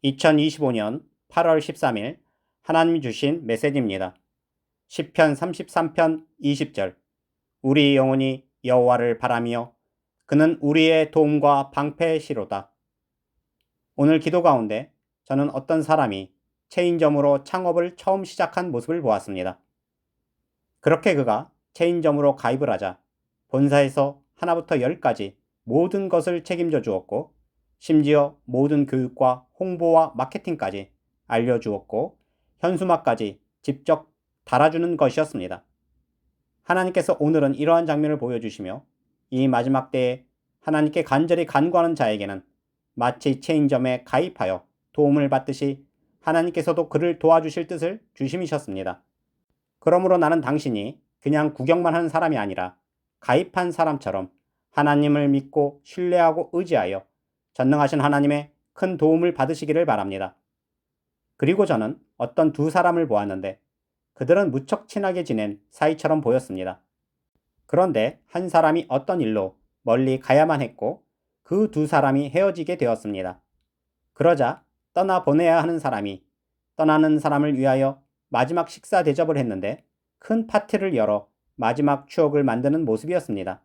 2025년 8월 13일 하나님이 주신 메시지입니다. 시편 33편 20절. 우리 영혼이 여호와를 바라며 그는 우리의 도움과 방패시로다. 오늘 기도 가운데 저는 어떤 사람이 체인점으로 창업을 처음 시작한 모습을 보았습니다. 그렇게 그가 체인점으로 가입을 하자 본사에서 하나부터 열까지 모든 것을 책임져 주었고, 심지어 모든 교육과 홍보와 마케팅까지 알려주었고, 현수막까지 직접 달아주는 것이었습니다. 하나님께서 오늘은 이러한 장면을 보여주시며, 이 마지막 때에 하나님께 간절히 간구하는 자에게는 마치 체인점에 가입하여 도움을 받듯이 하나님께서도 그를 도와주실 뜻을 주심이셨습니다. 그러므로 나는 당신이 그냥 구경만 하는 사람이 아니라 가입한 사람처럼 하나님을 믿고 신뢰하고 의지하여 전능하신 하나님의 큰 도움을 받으시기를 바랍니다. 그리고 저는 어떤 두 사람을 보았는데 그들은 무척 친하게 지낸 사이처럼 보였습니다. 그런데 한 사람이 어떤 일로 멀리 가야만 했고 그 두 사람이 헤어지게 되었습니다. 그러자 떠나보내야 하는 사람이 떠나는 사람을 위하여 마지막 식사 대접을 했는데 큰 파티를 열어 마지막 추억을 만드는 모습이었습니다.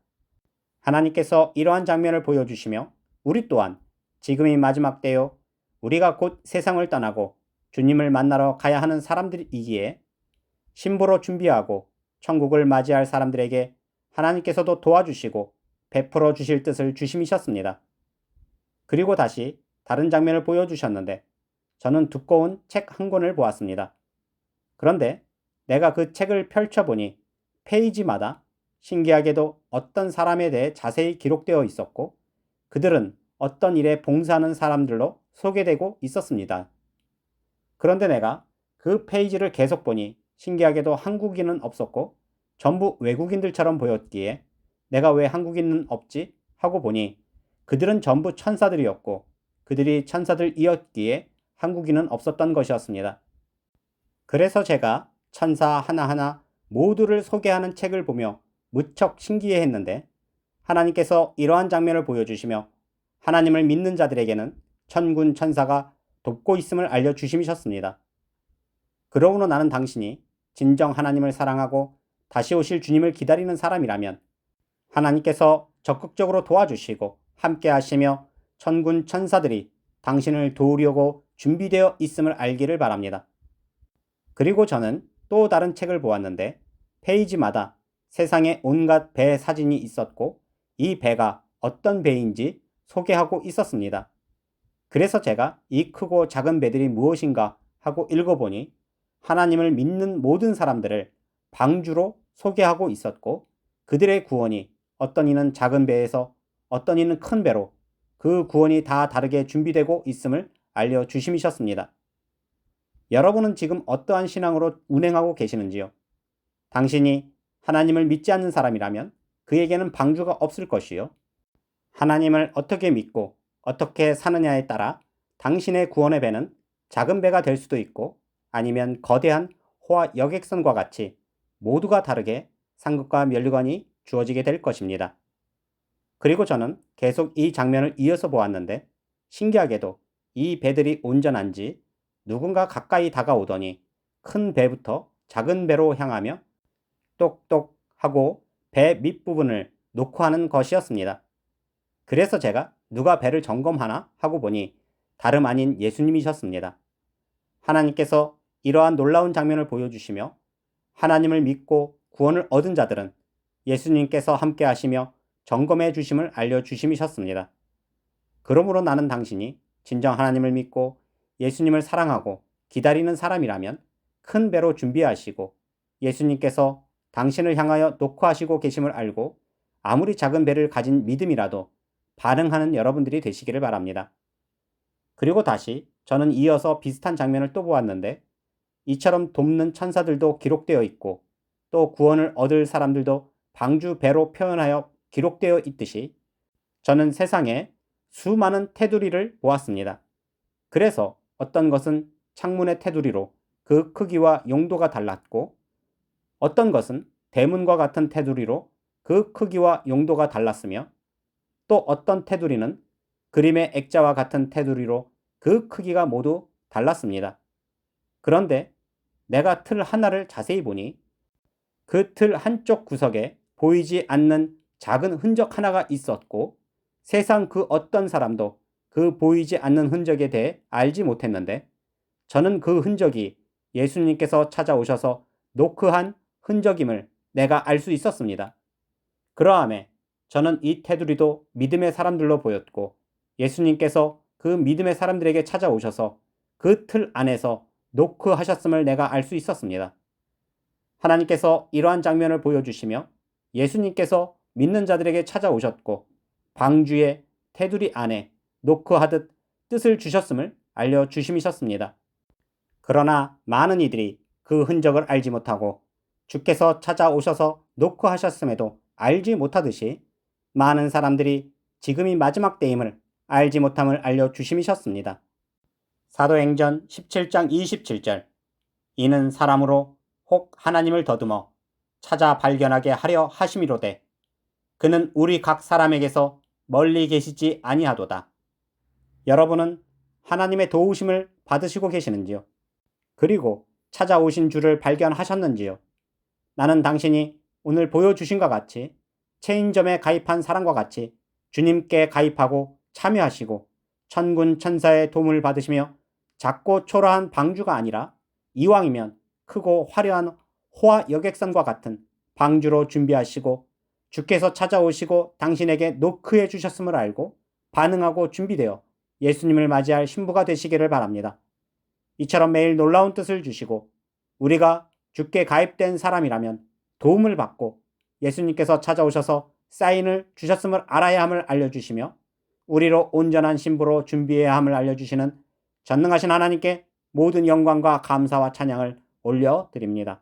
하나님께서 이러한 장면을 보여주시며 우리 또한 지금이 마지막 때요, 우리가 곧 세상을 떠나고 주님을 만나러 가야 하는 사람들이기에 신부로 준비하고 천국을 맞이할 사람들에게 하나님께서도 도와주시고 베풀어 주실 뜻을 주심이셨습니다. 그리고 다시 다른 장면을 보여주셨는데 저는 두꺼운 책 한 권을 보았습니다. 그런데 내가 그 책을 펼쳐보니 페이지마다 신기하게도 어떤 사람에 대해 자세히 기록되어 있었고 그들은 어떤 일에 봉사하는 사람들로 소개되고 있었습니다. 그런데 내가 그 페이지를 계속 보니 신기하게도 한국인은 없었고 전부 외국인들처럼 보였기에 내가 왜 한국인은 없지? 하고 보니 그들은 전부 천사들이었고 그들이 천사들이었기에 한국인은 없었던 것이었습니다. 그래서 제가 천사 하나하나 모두를 소개하는 책을 보며 무척 신기해했는데 하나님께서 이러한 장면을 보여주시며 하나님을 믿는 자들에게는 천군 천사가 돕고 있음을 알려주심이셨습니다. 그러므로 나는 당신이 진정 하나님을 사랑하고 다시 오실 주님을 기다리는 사람이라면 하나님께서 적극적으로 도와주시고 함께 하시며 천군 천사들이 당신을 도우려고 준비되어 있음을 알기를 바랍니다. 그리고 저는 또 다른 책을 보았는데 페이지마다 세상에 온갖 배 사진이 있었고 이 배가 어떤 배인지 소개하고 있었습니다. 그래서 제가 이 크고 작은 배들이 무엇인가 하고 읽어보니 하나님을 믿는 모든 사람들을 방주로 소개하고 있었고 그들의 구원이 어떤 이는 작은 배에서 어떤 이는 큰 배로 그 구원이 다 다르게 준비되고 있음을 알려주심이셨습니다. 여러분은 지금 어떠한 신앙으로 운행하고 계시는지요? 당신이 하나님을 믿지 않는 사람이라면 그에게는 방주가 없을 것이요. 하나님을 어떻게 믿고 어떻게 사느냐에 따라 당신의 구원의 배는 작은 배가 될 수도 있고 아니면 거대한 호화 여객선과 같이 모두가 다르게 상급과 면류관이 주어지게 될 것입니다. 그리고 저는 계속 이 장면을 이어서 보았는데 신기하게도 이 배들이 온전한지 누군가 가까이 다가오더니 큰 배부터 작은 배로 향하며 똑똑 하고 배 밑부분을 놓고 하는 것이었습니다. 그래서 제가 누가 배를 점검하나 하고 보니 다름 아닌 예수님이셨습니다. 하나님께서 이러한 놀라운 장면을 보여주시며 하나님을 믿고 구원을 얻은 자들은 예수님께서 함께 하시며 점검해 주심을 알려주심이셨습니다. 그러므로 나는 당신이 진정 하나님을 믿고 예수님을 사랑하고 기다리는 사람이라면 큰 배로 준비하시고 예수님께서 당신을 향하여 녹화하시고 계심을 알고 아무리 작은 배를 가진 믿음이라도 반응하는 여러분들이 되시기를 바랍니다. 그리고 다시 저는 이어서 비슷한 장면을 또 보았는데 이처럼 돕는 천사들도 기록되어 있고 또 구원을 얻을 사람들도 방주 배로 표현하여 기록되어 있듯이 저는 세상에 수많은 테두리를 보았습니다. 그래서 어떤 것은 창문의 테두리로 그 크기와 용도가 달랐고 어떤 것은 대문과 같은 테두리로 그 크기와 용도가 달랐으며 또 어떤 테두리는 그림의 액자와 같은 테두리로 그 크기가 모두 달랐습니다. 그런데 내가 틀 하나를 자세히 보니 그 틀 한쪽 구석에 보이지 않는 작은 흔적 하나가 있었고 세상 그 어떤 사람도 그 보이지 않는 흔적에 대해 알지 못했는데 저는 그 흔적이 예수님께서 찾아오셔서 노크한 흔적임을 내가 알 수 있었습니다. 그러함에 저는 이 테두리도 믿음의 사람들로 보였고 예수님께서 그 믿음의 사람들에게 찾아오셔서 그 틀 안에서 노크하셨음을 내가 알 수 있었습니다. 하나님께서 이러한 장면을 보여주시며 예수님께서 믿는 자들에게 찾아오셨고 방주의 테두리 안에 노크하듯 뜻을 주셨음을 알려주심이셨습니다. 그러나 많은 이들이 그 흔적을 알지 못하고 주께서 찾아오셔서 노크하셨음에도 알지 못하듯이 많은 사람들이 지금이 마지막 때임을 알지 못함을 알려주심이셨습니다. 사도행전 17장 27절 이는 사람으로 혹 하나님을 더듬어 찾아 발견하게 하려 하심이로되 그는 우리 각 사람에게서 멀리 계시지 아니하도다. 여러분은 하나님의 도우심을 받으시고 계시는지요? 그리고 찾아오신 주를 발견하셨는지요? 나는 당신이 오늘 보여주신 것 같이 체인점에 가입한 사람과 같이 주님께 가입하고 참여하시고 천군 천사의 도움을 받으시며 작고 초라한 방주가 아니라 이왕이면 크고 화려한 호화 여객선과 같은 방주로 준비하시고 주께서 찾아오시고 당신에게 노크해 주셨음을 알고 반응하고 준비되어 예수님을 맞이할 신부가 되시기를 바랍니다. 이처럼 매일 놀라운 뜻을 주시고 우리가 주께 가입된 사람이라면 도움을 받고 예수님께서 찾아오셔서 사인을 주셨음을 알아야 함을 알려주시며 우리로 온전한 신부로 준비해야 함을 알려주시는 전능하신 하나님께 모든 영광과 감사와 찬양을 올려드립니다.